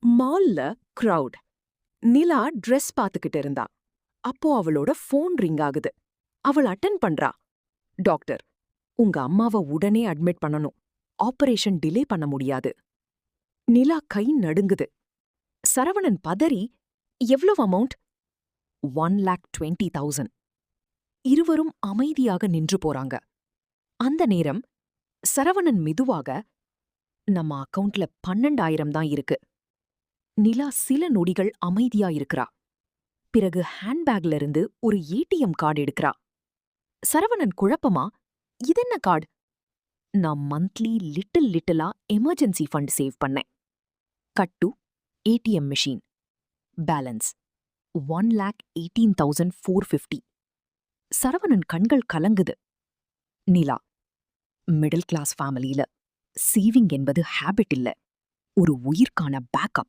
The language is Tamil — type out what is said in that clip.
மால்ல crowd. நிலா ட்ரெஸ் பாத்துக்கிட்டு இருந்தா. அப்போ அவளோட ஃபோன் ரிங் ஆகுது. அவள் அட்டென்ட் பண்றா. டாக்டர், உங்க அம்மாவ உடனே அட்மிட் பண்ணணும். ஆபரேஷன் டிலே பண்ண முடியாது. நிலா கை நடுங்குது. சரவணன் பதறி, எவ்வளவு அமௌண்ட்? 1,20,000. இருவரும் அமைதியாக நின்று போறாங்க. அந்த நேரம் சரவணன் மெதுவாக, நம்ம அக்கவுண்ட்ல 12,000 தான் இருக்கு. நிலா சில நொடிகள் அமைதியா இருக்கிறா. பிறகு ஹேண்ட்பேக்ல இருந்து ஒரு ஏடிஎம் கார்டு எடுக்கிறா. சரவணன் குழப்பமா, இதென்ன கார்டு? நான் மந்த்லி லிட்டிலா எமர்ஜென்சி ஃபண்ட் சேவ் பண்ணேன். Cut to ATM machine. Balance 1,18,450. Saravanan கண்கள் கலங்குது. நிலா, மிடில் கிளாஸ் ஃபேமிலியில சேவிங் என்பது ஹேபிட் இல்ல, ஒரு உயிர்க்கான பேக்கப்.